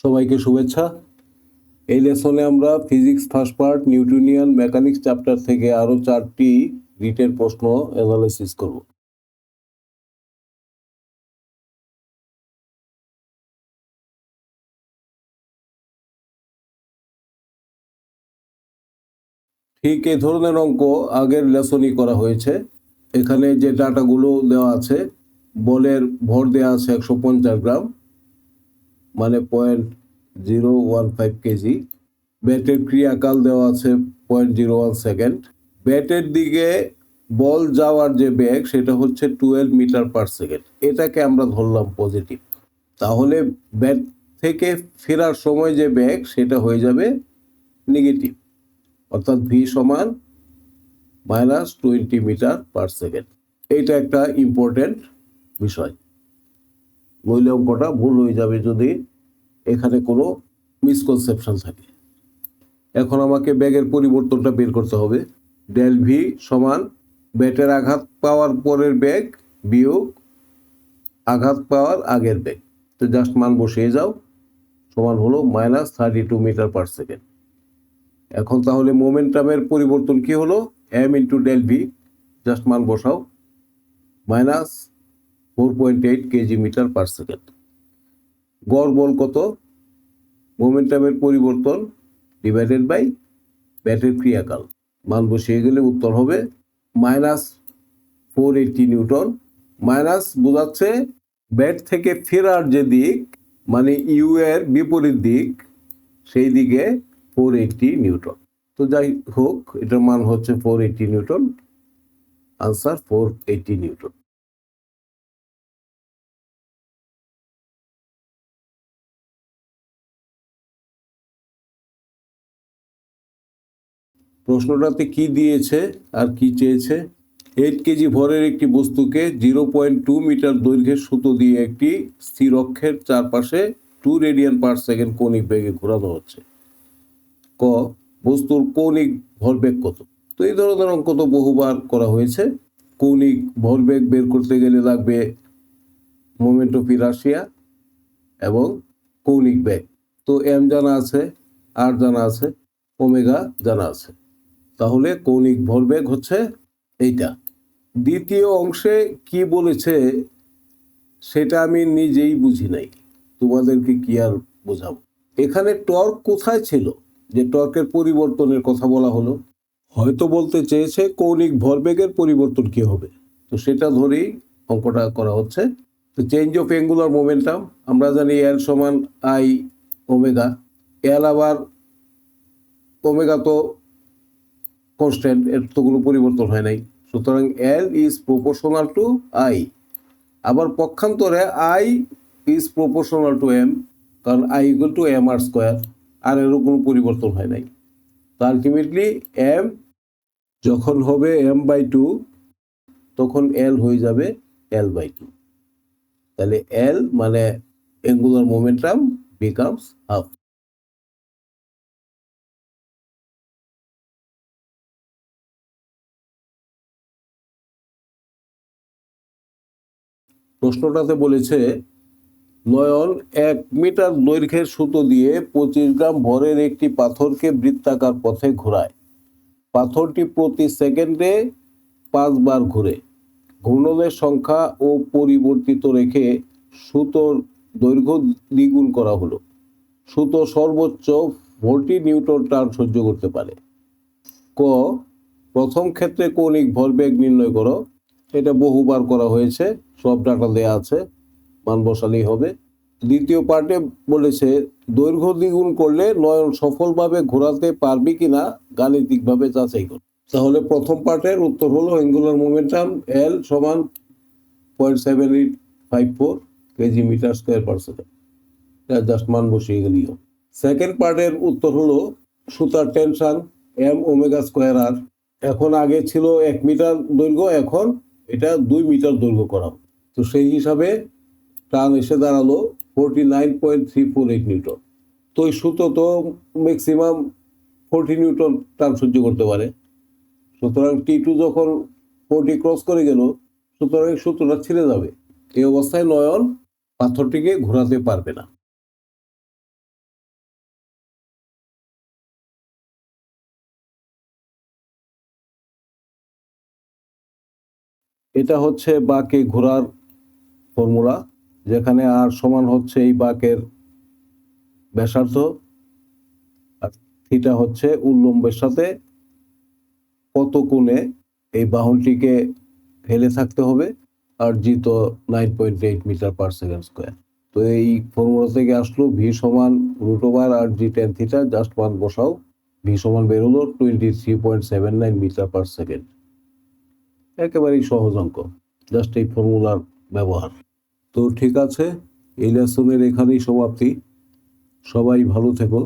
সবাইকে শুভেচ্ছা। এই লেসনে আমরা physics first part Newtonian mechanics chapter থেকে আরো 4টি রিটের প্রশ্ন অ্যানালাইসিস করব। ঠিক এই ধরনের অঙ্ক আগের লেসনই করা হয়েছে। এখানে যে ডাটাগুলো দেওয়া আছে, বলের ভর দেওয়া আছে 150 গ্রাম, মানে 0.015 কেজি। ব্যাটের ক্রিয়াকাল দেওয়া আছে 0.01 সেকেন্ড। ব্যাটের দিকে বল যাওয়ার যে বেগ সেটা হচ্ছে 12 মিটার পার সেকেন্ড। এটাকে আমরা ধরলাম পজিটিভ। তাহলে ব্যাট থেকে ফেরার সময় যে বেগ সেটা হয়ে যাবে নেগেটিভ, অর্থাৎ ভি সমান -20 মিটার পার সেকেন্ড। এইটা একটা ইম্পর্টেন্ট বিষয়। নইলে অঙ্কটা ভুল হয়ে যাবে যদি এখানে কোনো মিসকনসেপশন থাকে। এখন আমাকে ব্যাগের পরিবর্তনটা বের করতে হবে। ডেল ভি সমান ব্যাটের আঘাত পাওয়ার পরের বেগ বিয়োগ আঘাত পাওয়ার আগের বেগ। তো জাস্ট মান বসিয়ে যাও, সমান হলো -32 মিটার পার সেকেন্ড। এখন তাহলে মোমেন্টামের পরিবর্তন কি হলো? M into del v, just মান বসাও, -4.8 কেজি মিটার পার সেকেন্ড। গড় বল কত? মোমেন্টামের পরিবর্তন ডিভাইডেড বাই ব্যাটের ক্রিয়াকাল। মান বসিয়ে গেলে উত্তর হবে -480 নিউটন। মাইনাস বোঝাচ্ছে ব্যাট থেকে ফেরার যে দিক, মানে ইউ এর বিপরীত দিক, সেই দিকে 480 নিউটন। তো যাই হোক, এটার মান হচ্ছে 480 নিউটন। Answer 480 Newton. প্রশ্নটাতে কি দিয়েছে আর কি চেয়েছে? 8 কেজি ভরের একটি বস্তুকে 0.2 মিটার দৈর্ঘ্যের সুতো দিয়ে একটি স্থির অক্ষের চারপাশে 2 রেডিয়ান পার সেকেন্ড কৌণিক বেগে ঘোরানো হচ্ছে। ক, বস্তুর কৌণিক ভরবেগ কত? তো এই ধরনের অঙ্ক তো বহুবার করা হয়েছে। কৌণিক ভরবেগ বের করতে গেলে লাগবে মোমেন্ট অফ ইনার্শিয়া এবং কৌণিক বেগ। তো এম জানা আছে, আর জানা আছে, ওমেগা জানা আছে। তাহলে কৌণিক ভরবেগ হচ্ছে এইটা। দ্বিতীয় অংশে কি বলেছে সেটা আমি নিজেই বুঝি নাই, তোমাদেরকে কি আর বোঝাবো। এখানে টর্ক কোথায় ছিল যে টর্কের পরিবর্তনের কথা বলা হলো? হয়তো বলতে চেয়েছে কৌণিক ভরবেগের পরিবর্তন কি হবে, তো সেটা ধরেই অঙ্কটা করা হচ্ছে। তো চেঞ্জ অফ অ্যাঙ্গুলার মোমেন্টাম আমরা জানি এল সমান আই ওমেগা। এল আবার ওমেগা তো কনস্ট্যান্ট, এর তো কোনো পরিবর্তন হয় নাই, সুতরাং L is proportional to I. আবার পক্ষান্তরে I is proportional to M, কারণ I equal to M R square, আর এরও কোনো পরিবর্তন হয় নাই। তো আলটিমেটলি এম যখন হবে m/2, তখন এল হয়ে যাবে l/2। তাহলে এল মানে অ্যাঙ্গুলার মোমেন্টাম বিকামস হাফ। প্রশ্নটাতে বলেছে নয়ন 1 মিটার দৈর্ঘ্যের সুতো দিয়ে 25 গ্রাম ভরের একটি পাথরকে বৃত্তাকার পথে ঘোরায়। পাথরটি প্রতি সেকেন্ডে 5 বার ঘুরে। ঘূর্ণনের সংখ্যা ও পরিবর্তিত রেখে সুতোর দৈর্ঘ্য দ্বিগুণ করা হলো। সুতো সর্বোচ্চ 40 নিউটন টান সহ্য করতে পারে। ক, প্রথম ক্ষেত্রে কৌণিক ভরবেগ নির্ণয় করো। এটা বহুবার করা হয়েছে, সব ডাটা দেয়া আছে, মান বসালেই হবে। দ্বিতীয় পার্টে বলেছে দৈর্ঘ্য দ্বিগুণ করলে নয়ন সফলভাবে ঘোরাতে পারবে কিনা গাণিতিকভাবে যাচাই করো। তাহলে প্রথম পার্টের উত্তর হলো অ্যাঙ্গুলার মোমেন্টাম এল সমান 0.7854 kg metre square per second. Just মান বসিয়ে গেলেই হবে। সেকেন্ড পার্টের উত্তর হলো সুতার tension m omega square r. এখন আগে ছিল 1 মিটার দৈর্ঘ্য, এখন এটা 2 মিটার দৈর্ঘ্য করা। তো সেই হিসাবে টান এসে দাঁড়ালো 49.348 নিউটন। তো এই সুতো তো ম্যাক্সিমাম 40 নিউটন টান সহ্য করতে পারে। সুতরাং T2 যখন 40 ক্রস করে গেল, সুতরাং সুতোটা ছিঁড়ে যাবে। এই অবস্থায় নয়ন পাথরটিকে ঘোরাতে পারবে না। এটা হচ্ছে বাঁকে ঘোরার ফর্মুলা, যেখানে আর সমান হচ্ছে এই বাঁকের ব্যাসার্ধ, আর থিটা হচ্ছে উল্লম্বের সাথে কত কোণে এই বাহনটিকে ফেলে থাকতে হবে, আর জি তো 9.8 মিটার পার সেকেন্ড স্কোয়ার। তো এই ফর্মুলা থেকে আসলো ভি সমান √ওভার আর জি টেন থিটা, জাস্ট মান বসাও, ভি সমান বেরোলো 23.79 মিটার পার সেকেন্ড। একেবারেই সহজ অঙ্ক, জাস্ট এই ফর্মুলার ব্যবহার। তো ঠিক আছে, এই লেসনের এখানেই সমাপ্তি। সবাই ভালো থেকো।